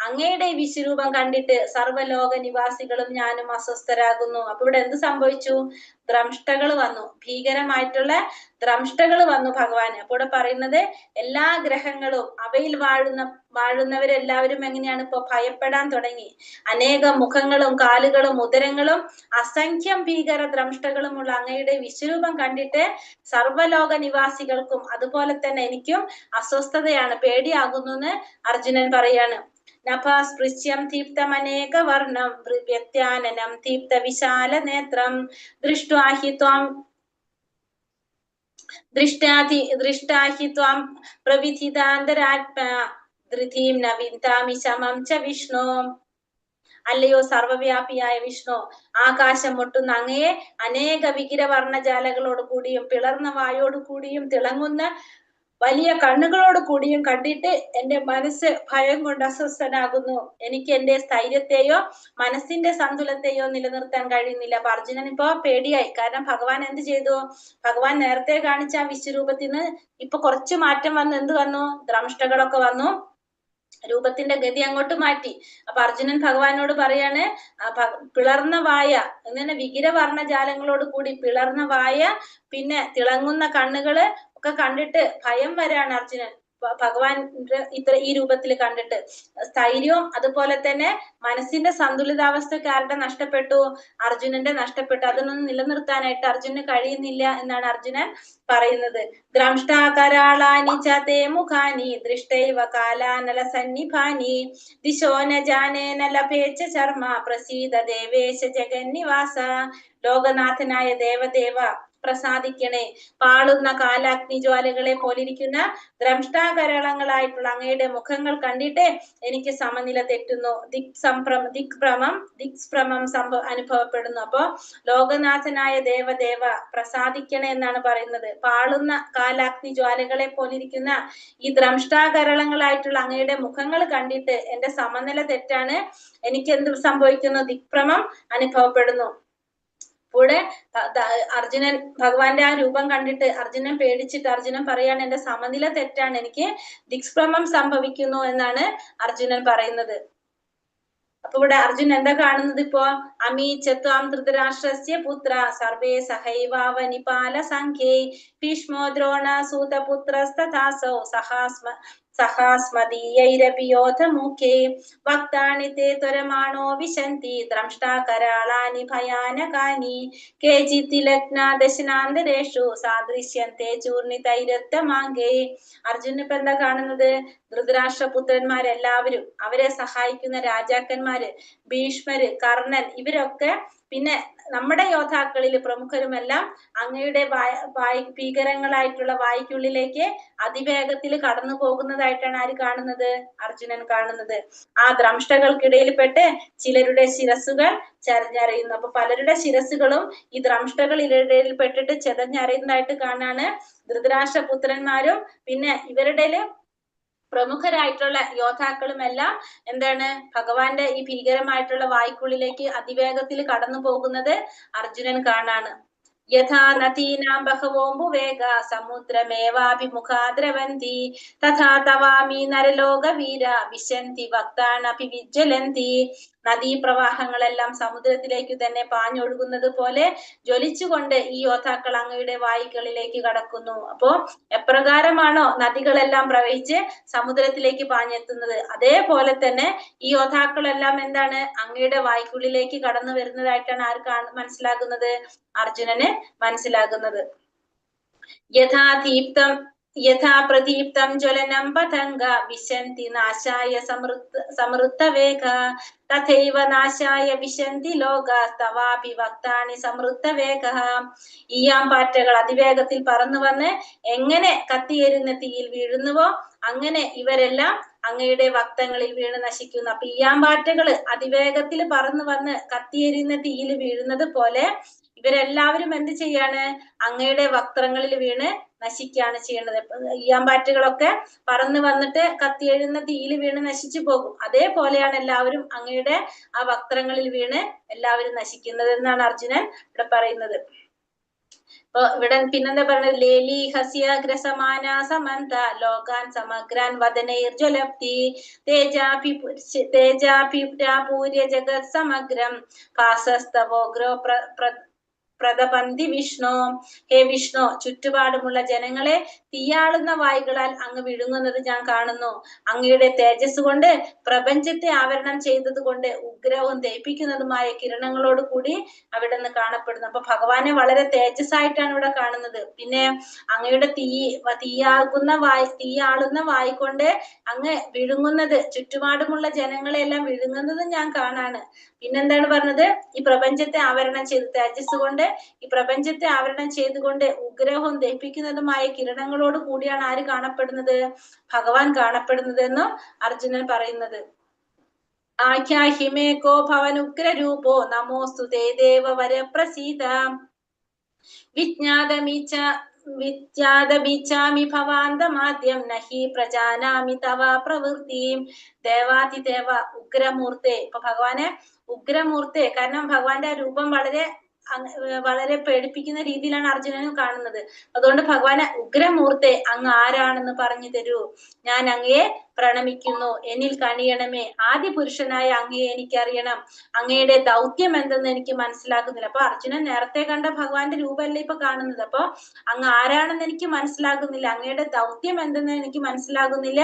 അങ്ങയുടെ വിശ്വരൂപം കണ്ടിട്ട് സർവ്വലോക നിവാസികളും ഞാനും അസ്വസ്ഥരാകുന്നു. അപ്പൊ ഇവിടെ എന്ത് സംഭവിച്ചു? ദ്രംഷ്ടകൾ വന്നു, ഭീകരമായിട്ടുള്ള ദ്രംഷ്ടകൾ വന്നു ഭഗവാന്. അപ്പൊ ഇവിടെ പറയുന്നത് എല്ലാ ഗ്രഹങ്ങളും അവയിൽ വാഴുന്നവരെല്ലാവരും എങ്ങനെയാണ് ഇപ്പൊ ഭയപ്പെടാൻ തുടങ്ങി. അനേകം മുഖങ്ങളും കാലുകളും ഉദരങ്ങളും അസംഖ്യം ഭീകര ദ്രംഷ്ടകളുമുള്ള അങ്ങയുടെ വിശ്വരൂപം കണ്ടിട്ട് സർവ്വലോക നിവാസികൾക്കും അതുപോലെ തന്നെ എനിക്കും അസ്വസ്ഥതയാണ്, പേടിയാകുന്നു എന്ന് അർജുനൻ പറയാണ്. നഭാസ്പൃശ്യം ദീപ്തമനേക വർണ്ണം വ്യത്യാനനം ദീപ്ത വിശാല നേത്രം ദൃഷ്ടാഹി ത്വാം പ്രവിധിതാന്തരാത്മാ ധൃതിം ന വിന്ദാമി ശമം ച വിഷ്ണു. അല്ലയോ സർവവ്യാപിയായ വിഷ്ണു, ആകാശം മുട്ടുന്ന അങ്ങയെ അനേക വികിരവർണ്ണജാലകളോട് കൂടിയും പിളർന്ന വായോട് കൂടിയും തിളങ്ങുന്ന വലിയ കണ്ണുകളോട് കൂടിയും കണ്ടിട്ട് എന്റെ മനസ്സ് ഭയം കൊണ്ട് അസ്വസ്ഥനാകുന്നു. എനിക്ക് എന്റെ സ്ഥൈര്യത്തെയോ മനസ്സിന്റെ സന്തുലത്തെയോ നിലനിർത്താൻ കഴിയുന്നില്ല. അപ്പൊ അർജുനൻ ഇപ്പൊ പേടിയായി. കാരണം ഭഗവാൻ എന്ത് ചെയ്തു? ഭഗവാൻ നേരത്തെ കാണിച്ച ആ വിശ്വരൂപത്തിൽ നിന്ന് ഇപ്പൊ കുറച്ച് മാറ്റം വന്നു. എന്ത് വന്നു? ദ്രംഷ്ടകളൊക്കെ വന്നു, രൂപത്തിന്റെ ഗതി അങ്ങോട്ട് മാറ്റി. അപ്പൊ അർജുനൻ ഭഗവാനോട് പറയാണ്, പിളർന്ന വായ, അങ്ങനെ വികിരവർണ്ണജാലങ്ങളോട് കൂടി പിളർന്ന വായ, പിന്നെ തിളങ്ങുന്ന കണ്ണുകള് ഒക്കെ കണ്ടിട്ട് ഭയം വരാണ് അർജുനൻ ഭഗവാന്റെ ഈ രൂപത്തിൽ കണ്ടിട്ട്. സ്ഥൈര്യവും അതുപോലെ തന്നെ മനസ്സിന്റെ സന്തുലിതാവസ്ഥയ്ക്ക് ആരുടെ നഷ്ടപ്പെട്ടു? അർജുനന്റെ നഷ്ടപ്പെട്ടു. അതൊന്നും നിലനിർത്താനായിട്ട് അർജുനന് കഴിയുന്നില്ല എന്നാണ് അർജുനൻ പറയുന്നത്. ദ്രംഷ്ടാകരാളാനി ച തേ മുഖാനി ദൃഷ്ടൈവ കാലാനല സന്നിഭാനി ദിശോ ന ജാനേന ലഭേച്ച ശർമ്മ പ്രസീദ ദേവേശ ജഗന്നിവാസ. ലോകനാഥനായ ദേവദേവ പ്രസാദിക്കണേ. പാളുന്ന കാലാഗ്നിജ്വാലകളെ പോലിരിക്കുന്ന ദ്രംഷ്ടാകരളങ്ങളായിട്ടുള്ള അങ്ങയുടെ മുഖങ്ങൾ കണ്ടിട്ട് എനിക്ക് സമനില തെറ്റുന്നു, ദിക്ഭ്രമം അനുഭവപ്പെടുന്നു. അപ്പോ ലോകനാഥനായ ദേവദേവ പ്രസാദിക്കണേ എന്നാണ് പറയുന്നത്. പാളുന്ന കാലാഗ്നിജ്വാലകളെ പോലിരിക്കുന്ന ഈ ദ്രംഷ്ടാകരളങ്ങളായിട്ടുള്ള അങ്ങയുടെ മുഖങ്ങൾ കണ്ടിട്ട് എന്റെ സമനില തെറ്റാണ്, എനിക്ക് എന്ത് സംഭവിക്കുന്നു? ദിക്ഭ്രമം അനുഭവപ്പെടുന്നു. കൂടെ അർജുനൻ ഭഗവാന്റെ ആ രൂപം കണ്ടിട്ട് അർജുനൻ പേടിച്ചിട്ട് അർജുനൻ പറയാണ്, എന്റെ സമനില തെറ്റാണ്, എനിക്ക് ദിക്ഭ്രമം സംഭവിക്കുന്നു എന്നാണ് അർജുനൻ പറയുന്നത്. അപ്പൊ ഇവിടെ അർജുനൻ എന്താ കാണുന്നത്? ഇപ്പോ അമീചത്വാം ധൃതരാഷ്ട്രസ്യ പുത്ര സർവേ സഹൈവാവനിപാല സംഖ്യേ ഭീഷ്മോ ദ്രോണ സൂതപുത്രസ്തഥാസൗ സഹാസ്മദീയൈരപിയോധമുഖേ വക്താനി തേ ത്വരമാണോ വിശന്തി ദ്രംഷ്ടാകരാളാനി ഭയാനകാനി കേചിത് ലഗ്നാ ദശനാന്തരേഷു സാദൃശ്യന്തെ ചൂർണിതൈരത്തമാങ്കേ. അർജുനൻ ഇപ്പൊ എന്താ കാണുന്നത്? ധൃതരാഷ്ട്രപുത്രന്മാരെല്ലാവരും, അവരെ സഹായിക്കുന്ന രാജാക്കന്മാര്, ഭീഷ്മര്, കർണൻ, ഇവരൊക്കെ പിന്നെ നമ്മുടെ യോദ്ധാക്കളിൽ പ്രമുഖരുമെല്ലാം അങ്ങയുടെ ഭീകരങ്ങളായിട്ടുള്ള വായ്ക്കുള്ളിലേക്ക് അതിവേഗത്തിൽ കടന്നു പോകുന്നതായിട്ടാണ് ആര് കാണുന്നത്? അർജുനൻ കാണുന്നത്. ആ ദ്രംഷ്ടകൾക്കിടയിൽപ്പെട്ട് ചിലരുടെ ശിരസ്സുകൾ ചതഞ്ഞറിയുന്നു. അപ്പൊ പലരുടെ ശിരസ്സുകളും ഈ ദ്രംഷ്ടകളിടയിൽ പെട്ടിട്ട് ചെതഞ്ഞറിയുന്നതായിട്ട് കാണാണ്. ധൃതരാഷ്ട്രപുത്രന്മാരും പിന്നെ ഇവരുടെ പ്രമുഖരായിട്ടുള്ള യോദ്ധാക്കളും എല്ലാം എന്താണ്? ഭഗവാന്റെ ഈ ഭീകരമായിട്ടുള്ള വായ്ക്കുള്ളിലേക്ക് അതിവേഗത്തിൽ കടന്നു പോകുന്നത് അർജുനൻ കാണാണ്. യഥാ നദീനാം ബഹവോംബുവേഗ സമുദ്രമേവാഭിമുഖാ ദ്രവന്തി തഥാ തവാമി നരലോക വീര വിശന്തി ഭക്താനപി വിജ്വലന്തി. നദീപ്രവാഹങ്ങളെല്ലാം സമുദ്രത്തിലേക്ക് തന്നെ പാഞ്ഞൊഴുകുന്നത് പോലെ ജ്വലിച്ചുകൊണ്ട് ഈ യോദ്ധാക്കൾ അങ്ങയുടെ വായുകളിലേക്ക് കടക്കുന്നു. അപ്പോ എപ്രകാരമാണോ നദികളെല്ലാം പ്രവഹിച്ച് സമുദ്രത്തിലേക്ക് പാഞ്ഞെത്തുന്നത്, അതേപോലെ തന്നെ ഈ യോദ്ധാക്കളെല്ലാം എന്താണ്? അങ്ങയുടെ വായ്ക്കുള്ളിലേക്ക് കടന്നു വരുന്നതായിട്ടാണ് ആർക്ക് മനസ്സിലാകുന്നത്? അർജുനന് മനസ്സിലാകുന്നത്. യഥാ ദീപ്തം യഥാ പ്രദീപ്തം ജ്വലനം പതംഗ വിശന്തി നാശായ സമൃദ്ധവേഗ തഥൈവ നാശായ വിശന്തി ലോക തവാപി വക്താനി സമൃദ്ധവേഗ. ഈയാമ്പാറ്റകൾ അതിവേഗത്തിൽ പറന്നു വന്ന് എങ്ങനെ കത്തിയെരിയുന്ന തീയിൽ വീഴുന്നുവോ അങ്ങനെ ഇവരെല്ലാം അങ്ങയുടെ വക്തങ്ങളിൽ വീണ് നശിക്കുന്നു. അപ്പൊ ഈയാമ്പാറ്റകള് അതിവേഗത്തിൽ പറന്നു വന്ന് കത്തിയെരിയുന്ന തീയിൽ വീഴുന്നത് പോലെ ഇവരെല്ലാവരും എന്ത് ചെയ്യാണ്? അങ്ങയുടെ വക്ത്രങ്ങളിൽ വീണ് നശിക്കുകയാണ് ചെയ്യുന്നത്. ഈയാമ്പാറ്റകളൊക്കെ പറന്നു വന്നിട്ട് കത്തിയെഴുന്ന തീയിൽ വീണ് നശിച്ചു പോകും. അതേപോലെയാണ് എല്ലാവരും അങ്ങയുടെ ആ വക്ത്രങ്ങളിൽ വീണ് എല്ലാവരും നശിക്കുന്നത് എന്നാണ് അർജുനൻ ഇവിടെ പറയുന്നത്. അപ്പൊ ഇവിടെ പിന്നെന്താ പറയുന്നത്? ലേലി ഹസ്യ ഗ്രസമാന സമന്ത ലോകാൻ സമഗ്രാൻ വദനൈർജ്വലപ്തി തേജാഭിപൂര്യ ജഗത് സമഗ്രം ഭാസസ്തവോഗ്രോ പ്രതപന്തി വിഷ്ണു. ഹേ വിഷ്ണു, ചുറ്റുപാടുമുള്ള ജനങ്ങളെ തീയാളുന്ന വായുകളാൽ അങ്ങ് വിഴുങ്ങുന്നത് ഞാൻ കാണുന്നു. അങ്ങയുടെ തേജസ് കൊണ്ട് പ്രപഞ്ചത്തെ ആവരണം ചെയ്തത് കൊണ്ട് ഉഗ്രവും ദയിപ്പിക്കുന്നതുമായ കിരണങ്ങളോട് കൂടി അവിടെ നിന്ന് കാണപ്പെടുന്നു. അപ്പൊ ഭഗവാനെ വളരെ തേജസ്സായിട്ടാണ് ഇവിടെ കാണുന്നത്. പിന്നെ അങ്ങയുടെ തീയാളുന്ന വായു കൊണ്ട് അങ്ങ് വിഴുങ്ങുന്നത്, ചുറ്റുപാടുമുള്ള ജനങ്ങളെല്ലാം വിഴുങ്ങുന്നതും ഞാൻ കാണാണ്. പിന്നെന്താണ് പറഞ്ഞത്? ഈ പ്രപഞ്ചത്തെ ആവരണം ചെയ്ത് തേജസ് കൊണ്ട് ഈ പ്രപഞ്ചത്തെ ആവരണം ചെയ്തുകൊണ്ട് ഉഗ്രഹവും ദഹിപ്പിക്കുന്നതുമായ കിരണങ്ങളോട് കൂടിയാണ് ആര് കാണപ്പെടുന്നത്? ഭഗവാൻ കാണപ്പെടുന്നത് എന്നും അർജുനൻ പറയുന്നത്. ആഖ്യാഹിമേകോ ഭവനുഗ്രരൂപോ നമോസ്തു തേ ദേവവര പ്രസീത വിജ്ഞാതമീച്ചാമി ഭവാന്തമാദ്യം നഹി പ്രജാനാമി തവ പ്രവൃത്തിം. ദേവാതിദേവ ഉഗ്രമൂർത്തെ. ഇപ്പൊ ഭഗവാനെ ഉഗ്രമൂർത്തെ, കാരണം ഭഗവാന്റെ ആ രൂപം വളരെ പേടിപ്പിക്കുന്ന രീതിയിലാണ് അർജുനനും കാണുന്നത്. അതുകൊണ്ട് ഭഗവാനെ ഉഗ്രമൂർത്തെ, അങ്ങ് ആരാണെന്ന് പറഞ്ഞു തരൂ. ഞാൻ അങ്ങയെ പ്രണമിക്കുന്നു, എന്നിൽ കണിയണമേ. ആദ്യ പുരുഷനായ അങ്ങയെ എനിക്കറിയണം. അങ്ങയുടെ ദൗത്യം എന്തെന്ന് എനിക്ക് മനസ്സിലാകുന്നില്ല. അപ്പൊ അർജുനൻ നേരത്തെ കണ്ട ഭഗവാന്റെ രൂപമല്ലേ ഇപ്പൊ കാണുന്നത്. അപ്പൊ അങ്ങ് ആരാണെന്ന് എനിക്ക് മനസ്സിലാകുന്നില്ല, അങ്ങയുടെ ദൗത്യം എന്തെന്ന് എനിക്ക് മനസ്സിലാകുന്നില്ല,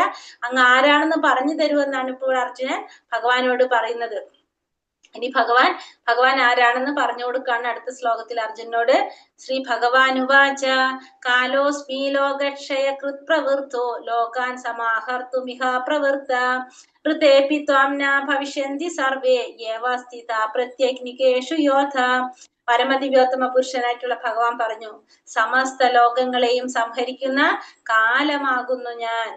അങ്ങ് ആരാണെന്ന് പറഞ്ഞു തരുമെന്നാണ് ഇപ്പോൾ അർജുനൻ ഭഗവാനോട് പറയുന്നത്. ഇനി ഭഗവാൻ ആരാണെന്ന് പറഞ്ഞു കൊടുക്കാണ് അടുത്ത ശ്ലോകത്തിൽ അർജുനോട്. ശ്രീ ഭഗവാനുവാച കാലോസ്മി ലോകക്ഷയകൃത് പ്രവൃത്തോ ലോകാൻ സമാഹർത്തുമിഹ പ്രവൃത്ത ഋതേപി ത്വാം ന ഭവിഷ്യന്തി സർവേ യേവ സ്ഥിതാ പ്രത്യഗ്നികേഷു യോധ. പരമദിവ്യോത്തമ പുരുഷനായിട്ടുള്ള ഭഗവാൻ പറഞ്ഞു, സമസ്ത ലോകങ്ങളെയും സംഹരിക്കുന്ന കാലമാകുന്നു ഞാൻ.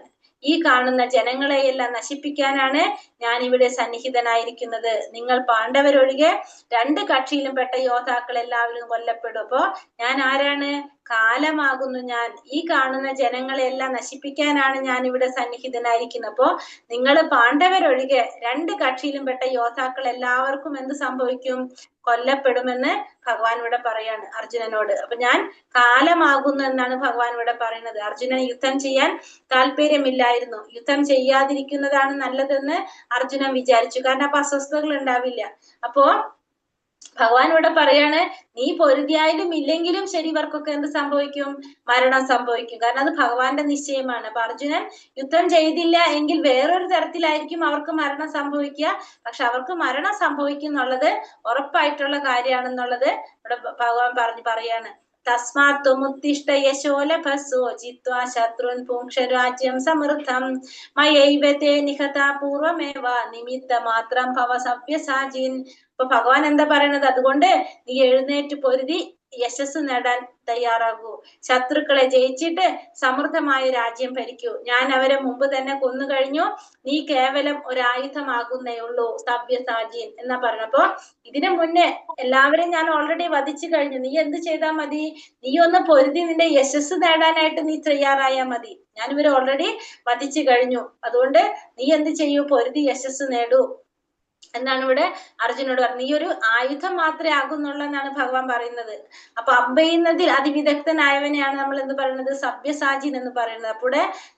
ഈ കാണുന്ന ജനങ്ങളെയെല്ലാം നശിപ്പിക്കാനാണ് ഞാൻ ഇവിടെ സന്നിഹിതനായിരിക്കുന്നത്. നിങ്ങൾ പാണ്ഡവരൊഴികെ 2 കക്ഷിയിലും പെട്ട യോദ്ധാക്കൾ എല്ലാവരും കൊല്ലപ്പെടും. അപ്പോ ഞാൻ ആരാണ്? കാലമാകുന്നു ഞാൻ. ഈ കാണുന്ന ജനങ്ങളെല്ലാം നശിപ്പിക്കാനാണ് ഞാൻ ഇവിടെ സന്നിഹിതനായിരിക്കുന്നത്. അപ്പോ നിങ്ങൾ പാണ്ഡവരൊഴികെ 2 കക്ഷിയിലും പെട്ട യോദ്ധാക്കൾ എല്ലാവർക്കും എന്ത് സംഭവിക്കും? കൊല്ലപ്പെടുമെന്ന് ഭഗവാൻ ഇവിടെ പറയാണ് അർജുനനോട്. അപ്പൊ ഞാൻ കാലമാകുന്നു എന്നാണ് ഭഗവാൻ ഇവിടെ പറയുന്നത്. അർജുനന് യുദ്ധം ചെയ്യാൻ താല്പര്യമില്ലായിരുന്നു. യുദ്ധം ചെയ്യാതിരിക്കുന്നതാണ് നല്ലതെന്ന് അർജുനൻ വിചാരിച്ചു. കാരണം അപ്പൊ അസ്വസ്ഥതകൾ ഉണ്ടാവില്ല. അപ്പോ ഭഗവാൻ ഇവിടെ പറയാണ്, നീ പൊരുതിയായാലും ഇല്ലെങ്കിലും ശരി ഇവർക്കൊക്കെ എന്ത് സംഭവിക്കും? മരണം സംഭവിക്കും. കാരണം അത് ഭഗവാന്റെ നിശ്ചയമാണ്. അപ്പൊ അർജുനൻ യുദ്ധം ചെയ്തില്ല എങ്കിൽ വേറൊരു തരത്തിലായിരിക്കും അവർക്ക് മരണം സംഭവിക്കുക. പക്ഷെ അവർക്ക് മരണം സംഭവിക്കും എന്നുള്ളത് ഉറപ്പായിട്ടുള്ള കാര്യമാണെന്നുള്ളത് ഇവിടെ ഭഗവാൻ പറയാണ്. തസ്മാത് ത്വമുത്തിഷ്ഠ യശോ ലഭസ്സോ ജിത്വാ ശത്രുൻ പുങ്ക്ഷ രാജ്യം സമൃദ്ധം മയൈവ തേ നിഹതാ പൂർവമേവ നിമിത്ത മാത്രം ഭവ സവ്യസാചിൻ. അപ്പൊ ഭഗവാൻ എന്താ പറയണത്? അതുകൊണ്ട് നീ എഴുന്നേറ്റ് പൊരുതി യശസ് നേടാൻ തയ്യാറാകൂ. ശത്രുക്കളെ ജയിച്ചിട്ട് സമൃദ്ധമായ രാജ്യം ഭരിക്കൂ. ഞാൻ അവരെ മുമ്പ് തന്നെ കൊന്നു കഴിഞ്ഞു. നീ കേവലം ഒരായുധമാകുന്നേ ഉള്ളൂ, സവ്യസാചീൻ എന്നാ പറഞ്ഞപ്പോ ഇതിനു മുന്നേ എല്ലാവരെയും ഞാൻ ഓൾറെഡി വധിച്ചു കഴിഞ്ഞു. നീ എന്ത് ചെയ്താൽ മതി? നീ ഒന്ന് പൊരുതി നിന്റെ യശസ് നേടാനായിട്ട് നീ തയ്യാറായാൽ മതി. ഞാൻ ഇവരെ ഓൾറെഡി വധിച്ചു കഴിഞ്ഞു. അതുകൊണ്ട് നീ എന്ത് ചെയ്യൂ? പൊരുതി യശസ് നേടൂ എന്നാണ് ഇവിടെ അർജുനോട് പറഞ്ഞത്. നീ ഒരു ആയുധം മാത്രമേ ആകുന്നുള്ളെന്നാണ് ഭഗവാൻ പറയുന്നത്. അപ്പൊ അമ്പെയ്യുന്നതിൽ അതിവിദഗ്ധനായവനെയാണ് നമ്മൾ എന്ത് പറയുന്നത്? സവ്യസാചിൻ എന്ന് പറയുന്നത്. അപ്പോൾ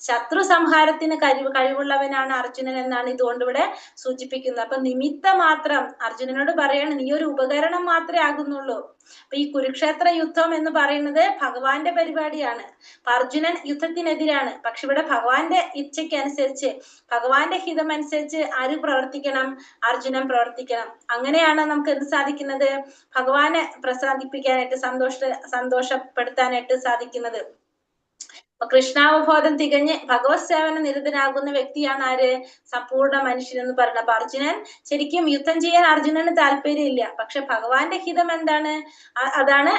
ശത്രു സംഹാരത്തിന് കഴിവുള്ളവനാണ് അർജുനൻ എന്നാണ് ഇതുകൊണ്ട് ഇവിടെ സൂചിപ്പിക്കുന്നത്. അപ്പൊ നിമിത്ത മാത്രം അർജുനനോട് പറയാണ്, നീ ഒരു ഉപകരണം മാത്രമേ ആകുന്നുള്ളൂ. അപ്പൊ ഈ കുരുക്ഷേത്ര യുദ്ധം എന്ന് പറയുന്നത് ഭഗവാന്റെ പരിപാടിയാണ്. അർജുനൻ യുദ്ധത്തിനെതിരാണ്. പക്ഷെ ഇവിടെ ഭഗവാന്റെ ഇച്ഛയ്ക്ക് അനുസരിച്ച്, ഭഗവാന്റെ ഹിതം അനുസരിച്ച് ആര് പ്രവർത്തിക്കണം? അർജുനൻ പ്രവർത്തിക്കണം. അങ്ങനെയാണ് നമുക്ക് എന്ത് സാധിക്കുന്നത്? ഭഗവാനെ പ്രസാദിപ്പിക്കാനായിട്ട്, സന്തോഷപ്പെടുത്താനായിട്ട് സാധിക്കുന്നത്. അപ്പൊ കൃഷ്ണാവബോധം തികഞ്ഞ് ഭഗവത് സേവന നിരതനാകുന്ന വ്യക്തിയാണ് ആര്? സമ്പൂർണ്ണ മനുഷ്യൻ എന്ന് പറയുന്നത്. അപ്പൊ അർജുനൻ ശരിക്കും യുദ്ധം ചെയ്യാൻ അർജുനന് താല്പര്യമില്ല. പക്ഷെ ഭഗവാന്റെ ഹിതം എന്താണ്? അതാണ്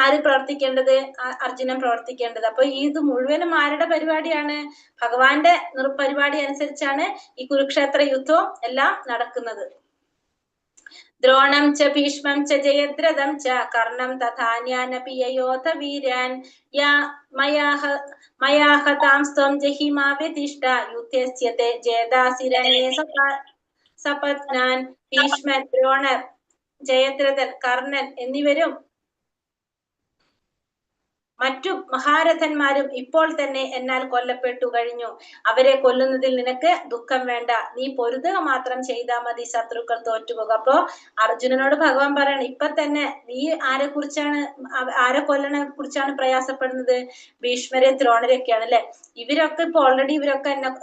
ആര് പ്രവർത്തിക്കേണ്ടത്? അർജുനൻ പ്രവർത്തിക്കേണ്ടത്. അപ്പൊ ഇത് മുഴുവനും ആരുടെ പരിപാടിയാണ്? ഭഗവാന്റെ പരിപാടി അനുസരിച്ചാണ് ഈ കുരുക്ഷേത്ര യുദ്ധവും എല്ലാം നടക്കുന്നത്. ദ്രോണം ച ഭീഷ്മം ച ജയദ്രഥം ച കർണം തഥാന്യാനപി യയോധ വീരാൻ യാ മയാ ഹതാംസ്ത്വം ജഹിമാ വ്യതിഷ്ഠ യുദ്ധസ്യത്തെ ജയദാസിരണേ സപത്നാൻ. ഭീഷ്മൻ, ദ്രോണർ, ജയദ്രഥൻ, കർണൻ എന്നിവരും മറ്റു മഹാരഥന്മാരും ഇപ്പോൾ തന്നെ എന്നാൽ കൊല്ലപ്പെട്ടു കഴിഞ്ഞു. അവരെ കൊല്ലുന്നതിൽ നിനക്ക് ദുഃഖം വേണ്ട. നീ പൊരുതുക മാത്രം ചെയ്താൽ മതി, ശത്രുക്കൾ തോറ്റുപോകും. അപ്പോ അർജുനനോട് ഭഗവാൻ പറയണം, ഇപ്പൊ തന്നെ നീ ആരെ കൊല്ലണെ കുറിച്ചാണ് പ്രയാസപ്പെടുന്നത്? ഭീഷ്മരെ, ദ്രോണരൊക്കെയാണ് അല്ലെ. ഇവരൊക്കെ ഇപ്പൊ ഓൾറെഡി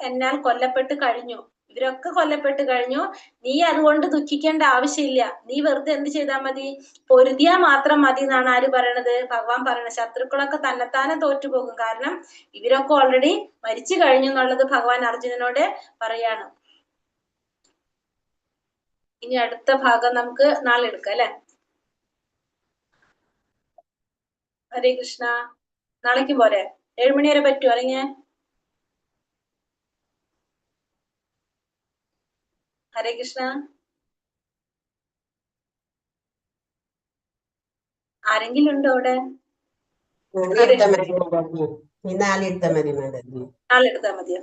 എന്നാൽ കൊല്ലപ്പെട്ട് കഴിഞ്ഞു. ഇവരൊക്കെ കൊല്ലപ്പെട്ട് കഴിഞ്ഞു. നീ അതുകൊണ്ട് ദുഃഖിക്കേണ്ട ആവശ്യമില്ല. നീ വെറുതെ എന്ത് ചെയ്താൽ മതി? പൊരുതിയാ മാത്രം മതി എന്നാണ് ആര് പറയണത്? ഭഗവാൻ പറയണത്. ശത്രുക്കളൊക്കെ തന്നെത്താനെ തോറ്റുപോകും. കാരണം ഇവരൊക്കെ ഓൾറെഡി മരിച്ചു കഴിഞ്ഞു എന്നുള്ളത് ഭഗവാൻ അർജുനനോട് പറയാണ്. ഇനി അടുത്ത ഭാഗം നമുക്ക് നാളെ എടുക്കാം അല്ലെ. ഹരേ കൃഷ്ണ. നാളേക്ക് പോരെ? 7 മണി വരെ പറ്റുമോ? അല്ലെങ്കിൽ ഹരേ കൃഷ്ണ. ആരെങ്കിലും ഉണ്ടോ അവിടെ? നാളെ എടുത്താൽ മതിയോ?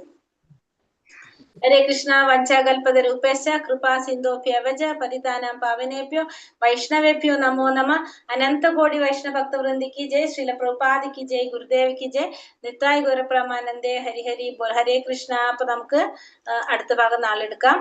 ഹരേ കൃഷ്ണ. വഞ്ചാകൽപതരൂപേശ്ച കൃപാ സിന്ധോഭ്യവച പതിതാനാം പാവനേഭ്യോ വൈഷ്ണവേഭ്യോ നമോ നമ. അനന്തകോടി വൈഷ്ണവ ഭക്തവൃന്ദി കി ജയ്. ശ്രീല പ്രഭുപാദ് കി ജയ്. ഗുരുദേവ് കി ജയ്. നിത്തായ് ഗൗരപ്രമാനന്ദേ. ഹരി ഹരി ബോൾ. ഹരേ കൃഷ്ണ. അപ്പൊ നമുക്ക് അടുത്ത ഭാഗം നാളെ എടുക്കാം.